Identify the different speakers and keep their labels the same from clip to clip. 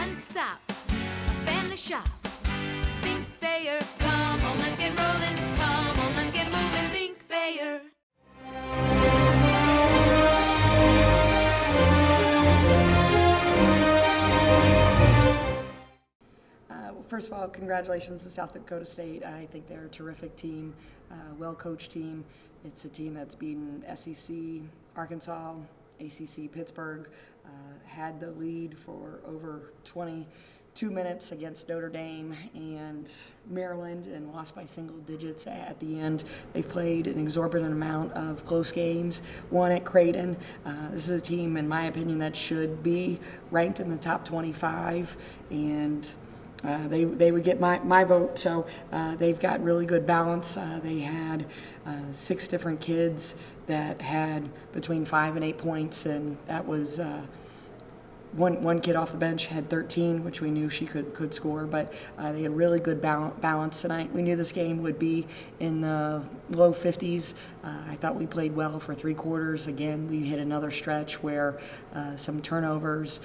Speaker 1: one stop, a family shop. Think Thayer, come on, let's get rolling. Come on, let's get moving. Think Thayer.
Speaker 2: First of all, congratulations to South Dakota State. I think they're a terrific team, well-coached team. It's a team that's beaten SEC, Arkansas, ACC, Pittsburgh, had the lead for over 22 minutes against Notre Dame and Maryland and lost by single digits at the end. They've played an exorbitant amount of close games, one at Creighton. This is a team, in my opinion, that should be ranked in the top 25, and they would get my vote. So they've got really good balance. They had 6 different kids that had between 5 and 8 points, and that was one kid off the bench had 13, which we knew she could score, but they had really good balance tonight. We knew this game would be in the low 50s. I thought we played well for 3 quarters. Again, we hit another stretch where some turnovers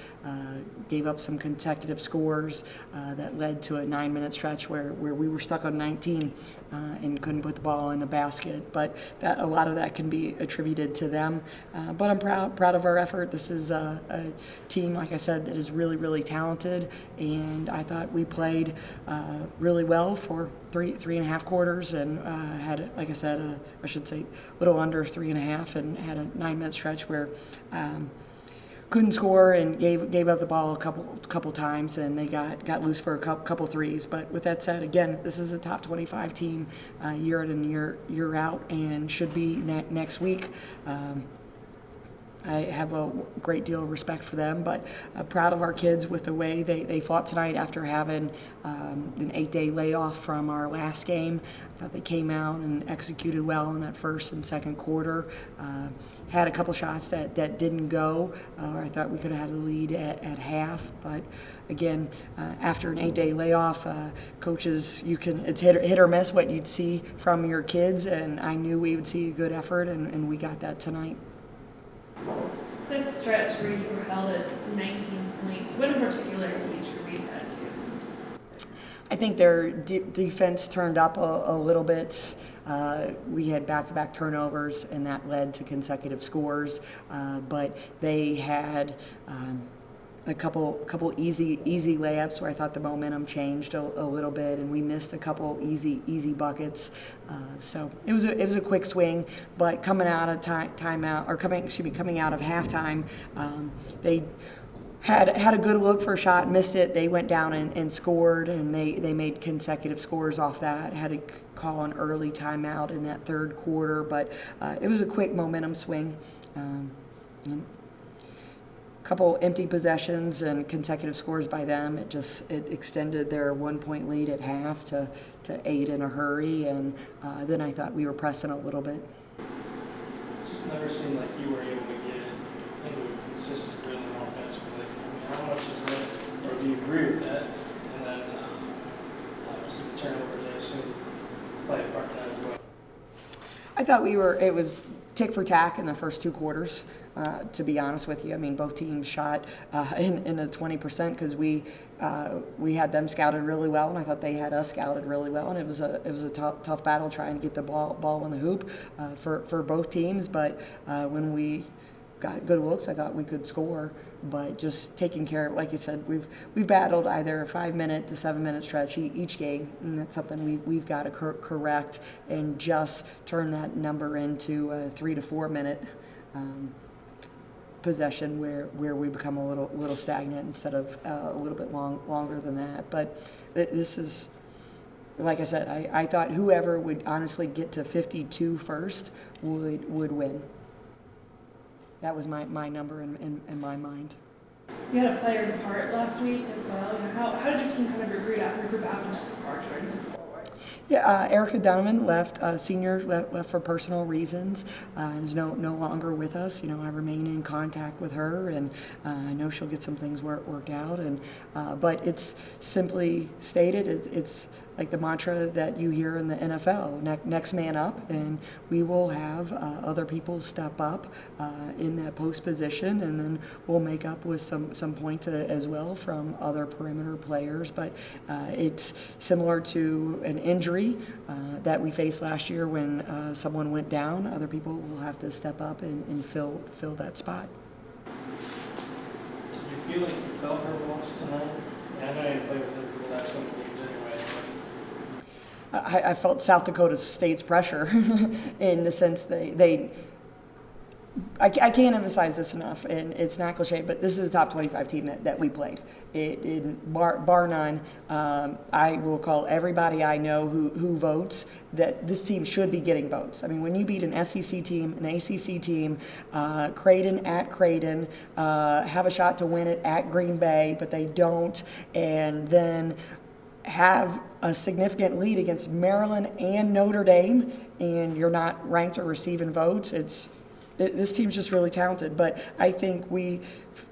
Speaker 2: gave up some consecutive scores that led to a 9-minute stretch where we were stuck on 19 and couldn't put the ball in the basket. But a lot of that can be attributed to them. But I'm proud of our effort. This is a team, like I said, that is really, really talented, and I thought we played really well for three and a half quarters, and had, like I said, I should say, a little under 3.5, and had a 9-minute stretch where couldn't score and gave up the ball a couple times, and they got loose for a couple threes. But with that said, again, this is a top 25 team year in and year out, and should be next week. I have a great deal of respect for them, but proud of our kids with the way they fought tonight after having an 8-day layoff from our last game. I thought they came out and executed well in that first and second quarter. Had a couple shots that didn't go. I thought we could have had a lead at half, but again, after an 8-day layoff, coaches, it's hit or miss what you'd see from your kids, and I knew we would see a good effort, and we got that tonight.
Speaker 3: That stretch where you were held at 19 points, what in particular do you attribute that to?
Speaker 2: I think their defense turned up a little bit. We had back-to-back turnovers, and that led to consecutive scores. But they had a couple easy layups where I thought the momentum changed a little bit, and we missed a couple easy buckets. So it was a quick swing, but coming out of coming out of halftime, they had a good look for a shot, missed it. They went down and scored, and they made consecutive scores off that. Had to call an early timeout in that third quarter, but it was a quick momentum swing. And couple empty possessions and consecutive scores by them. It extended their 1-point lead at half to 8 in a hurry, and then I thought we were pressing a little bit.
Speaker 4: Just never seemed like you were able to get into a consistent rhythm offensively. I mean, how much is that, or do you agree with that? And then obviously the turnovers, I assume, play a part in that as well.
Speaker 2: I thought it was tick for tack in the first 2 quarters. To be honest with you, I mean, both teams shot in the 20% because we had them scouted really well, and I thought they had us scouted really well, and it was a tough battle trying to get the ball in the hoop for both teams. But when we got good looks, I thought we could score. But just taking care of, like you said, we've battled either a 5-minute to 7-minute stretch each game, and that's something we've got to correct and just turn that number into a 3 to 4 minute possession where we become a little stagnant instead of a little bit longer than that. But this is, like I said, I thought whoever would honestly get to 52 first would win. That was my number in my mind.
Speaker 3: You had a player depart last week as well. How did your team kind of regroup after that departure and move forward?
Speaker 2: Yeah, Erica Donovan left, senior left for personal reasons, is no longer with us. You know, I remain in contact with her, and I know she'll get some things worked out. And but it's simply stated, it's like the mantra that you hear in the NFL, next man up, and we will have other people step up in that post position, and then we'll make up with some points as well from other perimeter players. But it's similar to an injury that we faced last year when someone went down. Other people will have to step up and fill that spot.
Speaker 4: Did you feel like you felt her loss tonight? I know you played with her for the last couple of games anyway.
Speaker 2: I felt South Dakota State's pressure in the sense I can't emphasize this enough, and it's not cliche, but this is a top 25 team that we played. Bar none, I will call everybody I know who votes that this team should be getting votes. I mean, when you beat an SEC team, an ACC team, Creighton at Creighton, have a shot to win it at Green Bay, but they don't, and then have a significant lead against Maryland and Notre Dame, and you're not ranked or receiving votes, this team's just really talented. But I think we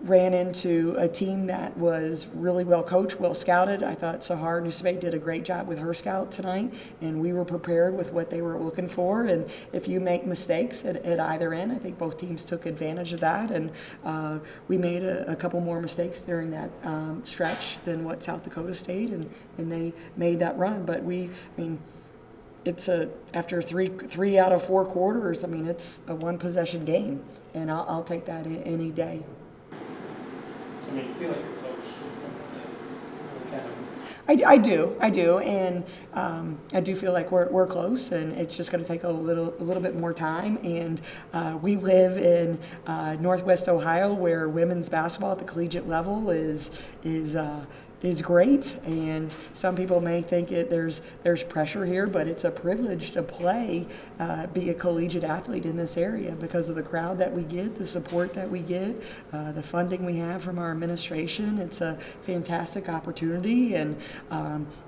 Speaker 2: ran into a team that was really well coached, well scouted. I thought Sahar Nusbe did a great job with her scout tonight, and we were prepared with what they were looking for. And if you make mistakes at either end, I think both teams took advantage of that. And we made a couple more mistakes during that stretch than what South Dakota State, and they made that run. But it's after three out of 4 quarters. I mean, it's a 1-possession game, and I'll take that any day.
Speaker 4: I mean, you feel like you're close to kind of.
Speaker 2: I do, and I do feel like we're close, and it's just going to take a little bit more time. And we live in Northwest Ohio, where women's basketball at the collegiate level is great, and some people may think there's pressure here, but it's a privilege to be a collegiate athlete in this area because of the crowd that we get, the support that we get, the funding we have from our administration. It's a fantastic opportunity, and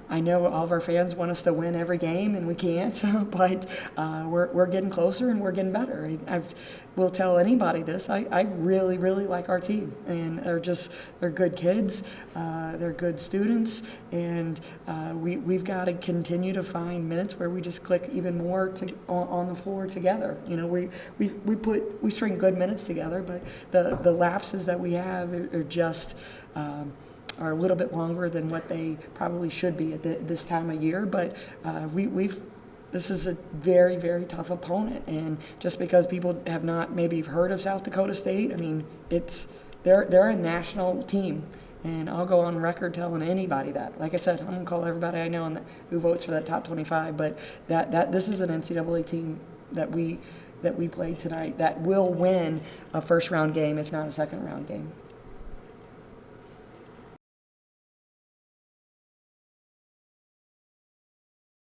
Speaker 2: I know all of our fans want us to win every game, and we can't, but we're getting closer and we're getting better. Will tell anybody this. I really, really like our team, and they're good kids, they're good students, and we've got to continue to find minutes where we just click even more on the floor together. You know, we string good minutes together, but the lapses that we have are just. Are a little bit longer than what they probably should be at this time of year, but this is a very, very tough opponent, and just because people have not maybe heard of South Dakota State, I mean, they're a national team, and I'll go on record telling anybody that. Like I said, I'm gonna call everybody I know who votes for that top 25, but that this is an NCAA team that we played tonight that will win a first-round game, if not a second-round game.